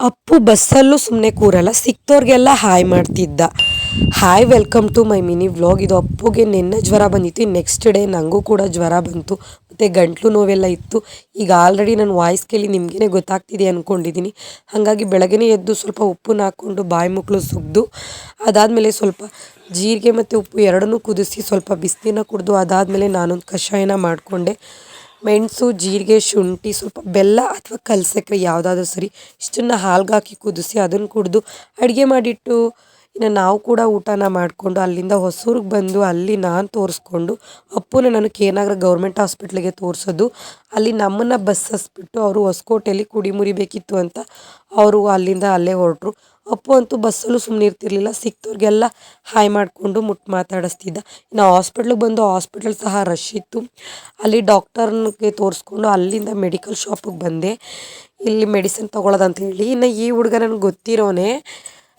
ಅಪ್ಪು ಬಸ್ಸಲ್ಲೂ ಸುಮ್ಮನೆ ಕೂರಲ್ಲ, ಸಿಕ್ತವ್ರಿಗೆಲ್ಲ ಹಾಯ್ ಮಾಡ್ತಿದ್ದ. Hi, welcome to my mini vlog. ಇದು ಅಪ್ಪುಗೆ ನಿನ್ನೆ ಜ್ವರ ಬಂದಿತ್ತು, ನೆಕ್ಸ್ಟ್ ಡೇ ನನಗೂ ಕೂಡ ಜ್ವರ ಬಂತು, ಮತ್ತು ಗಂಟ್ಲು ನೋವೆಲ್ಲ ಇತ್ತು. ಈಗ ಆಲ್ರೆಡಿ ನನ್ನ ವಾಯ್ಸ್ ಕೇಳಿ ನಿಮಗೇ ಗೊತ್ತಾಗ್ತಿದೆ ಅಂದ್ಕೊಂಡಿದ್ದೀನಿ. ಹಾಗಾಗಿ ಬೆಳಗ್ಗೆ ಎದ್ದು ಸ್ವಲ್ಪ ಉಪ್ಪನ್ನ ಹಾಕ್ಕೊಂಡು ಬಾಯಿ ಮುಕ್ಕಳು ಸುಗ್ದು, ಅದಾದಮೇಲೆ ಸ್ವಲ್ಪ ಜೀರಿಗೆ ಮತ್ತು ಉಪ್ಪು ಎರಡನ್ನೂ ಕುದಿಸಿ ಸ್ವಲ್ಪ ಬಿಸಿನೀರನ್ನ ಕುಡಿದು, ಅದಾದಮೇಲೆ ನಾನೊಂದು ಕಷಾಯನ ಮಾಡಿಕೊಂಡೆ. ಮೆಣಸು, ಜೀರಿಗೆ, ಶುಂಠಿ, ಸ್ವಲ್ಪ ಬೆಲ್ಲ ಅಥವಾ ಕಲ್ಸಕ್ಕರೆ ಯಾವುದಾದ್ರೂ ಸರಿ, ಇಷ್ಟನ್ನು ಹಾಲ್ಗೆ ಹಾಕಿ ಕುದಿಸಿ ಅದನ್ನು ಕುಡಿದು ಅಡುಗೆ ಮಾಡಿಟ್ಟು ಇನ್ನು ನಾವು ಕೂಡ ಊಟನ ಮಾಡಿಕೊಂಡು ಅಲ್ಲಿಂದ ಹೊಸೂರಿಗೆ ಬಂದು ಅಲ್ಲಿ ನಾನು ತೋರಿಸ್ಕೊಂಡು ಅಪ್ಪುನ ನಾನು ಕೆ.ನಗರ ಗೌರ್ಮೆಂಟ್ ಹಾಸ್ಪಿಟ್ಲಿಗೆ ತೋರಿಸೋದು. ಅಲ್ಲಿ ನಮ್ಮನ್ನು ಬಸ್ ಹಸ್ಬಿಟ್ಟು ಅವರು ಹೊಸಕೋಟೆಯಲ್ಲಿ ಕುಡಿ ಮುರಿಬೇಕಿತ್ತು ಅಂತ ಅವರು ಅಲ್ಲಿಂದ ಅಲ್ಲೇ ಹೊರಟರು. ಅಪ್ಪು ಅಂತೂ ಬಸ್ಸಲ್ಲೂ ಸುಮ್ಮನೆ ಇರ್ತಿರ್ಲಿಲ್ಲ, ಸಿಕ್ತವ್ರಿಗೆಲ್ಲ ಹಾಯ್ ಮಾಡಿಕೊಂಡು ಮಾತಾಡಿಸ್ತಿದ್ದ. ಇನ್ನು ಹಾಸ್ಪಿಟ್ಲಿಗೆ ಬಂದು ಹಾಸ್ಪಿಟಲ್ ಸಹ ರಶ್ ಇತ್ತು. ಅಲ್ಲಿ ಡಾಕ್ಟರ್ನಿಗೆ ತೋರಿಸ್ಕೊಂಡು ಅಲ್ಲಿಂದ ಮೆಡಿಕಲ್ ಶಾಪಿಗೆ ಬಂದೆ, ಇಲ್ಲಿ ಮೆಡಿಸಿನ್ ತೊಗೊಳೋದಂತ ಹೇಳಿ. ಇನ್ನು ಈ ಹುಡುಗ ನನಗೆ ಗೊತ್ತಿರೋನೆ,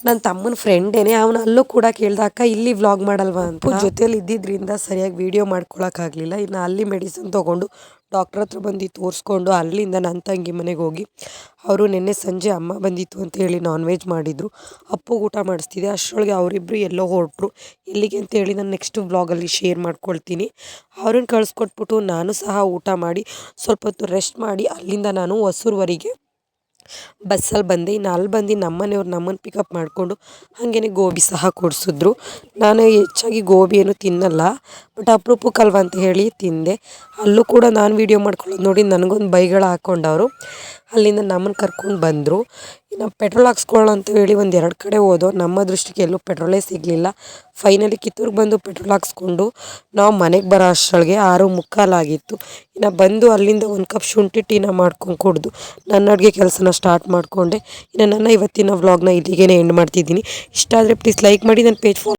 ನನ್ನ ತಮ್ಮನ ಫ್ರೆಂಡೇನೆ. ಅವನು ಅಲ್ಲೂ ಕೂಡ ಕೇಳ್ದ, ಅಕ್ಕ ಇಲ್ಲಿ ವ್ಲಾಗ್ ಮಾಡಲ್ವಾ ಅಂತ. ಜೊತೆಯಲ್ಲಿ ಇದ್ದಿದ್ದರಿಂದ ಸರಿಯಾಗಿ ವೀಡಿಯೋ ಮಾಡ್ಕೊಳಕ್ಕಾಗಲಿಲ್ಲ. ಇನ್ನು ಅಲ್ಲಿ ಮೆಡಿಸಿನ್ ತೊಗೊಂಡು ಡಾಕ್ಟ್ರ್ ಹತ್ರ ಬಂದು ತೋರಿಸ್ಕೊಂಡು ಅಲ್ಲಿಂದ ನನ್ನ ತಂಗಿ ಮನೆಗೆ ಹೋಗಿ, ಅವರು ನಿನ್ನೆ ಸಂಜೆ ಅಮ್ಮ ಬಂದಿತ್ತು ಅಂತ ಹೇಳಿ ನಾನ್ ವೆಜ್ ಮಾಡಿದರು. ಅಪ್ಪು ಊಟ ಮಾಡಿಸ್ತಿದ್ದೆ, ಅಷ್ಟರೊಳಗೆ ಅವರಿಬ್ಬರು ಎಲ್ಲೋ ಹೊರಟರು. ಎಲ್ಲಿಗೆ ಅಂತೇಳಿ ನಾನು ನೆಕ್ಸ್ಟ್ ವ್ಲಾಗಲ್ಲಿ ಶೇರ್ ಮಾಡ್ಕೊಳ್ತೀನಿ. ಅವ್ರನ್ನ ಕಳಿಸ್ಕೊಟ್ಬಿಟ್ಟು ನಾನು ಸಹ ಊಟ ಮಾಡಿ ಸ್ವಲ್ಪ ಹೊತ್ತು ರೆಸ್ಟ್ ಮಾಡಿ ಅಲ್ಲಿಂದ ನಾನು ಹೊಸೂರುವರೆಗೆ ಬಸ್ಸಲ್ಲಿ ಬಂದೆ. ಇನ್ನು ಅಲ್ಲಿ ಬಂದು ನಮ್ಮನೆಯವ್ರು ನಮ್ಮನ್ನು ಪಿಕಪ್ ಮಾಡಿಕೊಂಡು ಹಾಗೇ ಗೋಬಿ ಸಹ ಕೊಡಿಸಿದ್ರು. ನಾನು ಹೆಚ್ಚಾಗಿ ಗೋಬಿ ಏನು ತಿನ್ನಲ್ಲ, ಬಟ್ ಅಪರೂಪಕ್ಕಲ್ವ ಅಂತ ಹೇಳಿ ತಿಂದೆ. ಅಲ್ಲೂ ಕೂಡ ನಾನು ವೀಡಿಯೋ ಮಾಡ್ಕೊಳ್ಳೋದು ನೋಡಿ ನನಗೊಂದು ಬೈಗಳು ಹಾಕ್ಕೊಂಡವರು. ಅಲ್ಲಿಂದ ನಮ್ಮನ್ನು ಕರ್ಕೊಂಡು ಬಂದರು. ಇನ್ನು ಪೆಟ್ರೋಲ್ ಹಾಕ್ಸ್ಕೊಳ್ಳೋಣ ಅಂತ ಹೇಳಿ ಒಂದು 2 ಕಡೆ ಹೋದೋ, ನಮ್ಮ ದೃಷ್ಟಿಗೆ ಎಲ್ಲೂ ಪೆಟ್ರೋಲೇ ಸಿಗಲಿಲ್ಲ. ಫೈನಲಿ ಕಿತ್ತೂರಿಗೆ ಬಂದು ಪೆಟ್ರೋಲ್ ಹಾಕ್ಸ್ಕೊಂಡು ನಾವು ಮನೆಗೆ ಬರೋ ಅಷ್ಟರೊಳಗೆ 6:45 ಆಗಿತ್ತು. ಇನ್ನು ಬಂದು ಅಲ್ಲಿಂದ 1 ಕಪ್ ಶುಂಠಿ ಟೀನ ಮಾಡ್ಕೊಂಡು ಕುಡಿದು ನನ್ನ ಅಡುಗೆ ಕೆಲಸನ ಸ್ಟಾರ್ಟ್ ಮಾಡಿಕೊಂಡೆ. ಇನ್ನು ನನ್ನ ಇವತ್ತಿನ ವ್ಲಾಗ್ನ ಇಲ್ಲಿಗೇ ಎಂಡ್ ಮಾಡ್ತಿದ್ದೀನಿ. ಇಷ್ಟ ಆದರೆ ಪ್ಲೀಸ್ ಲೈಕ್ ಮಾಡಿ, ನನ್ನ ಪೇಜ್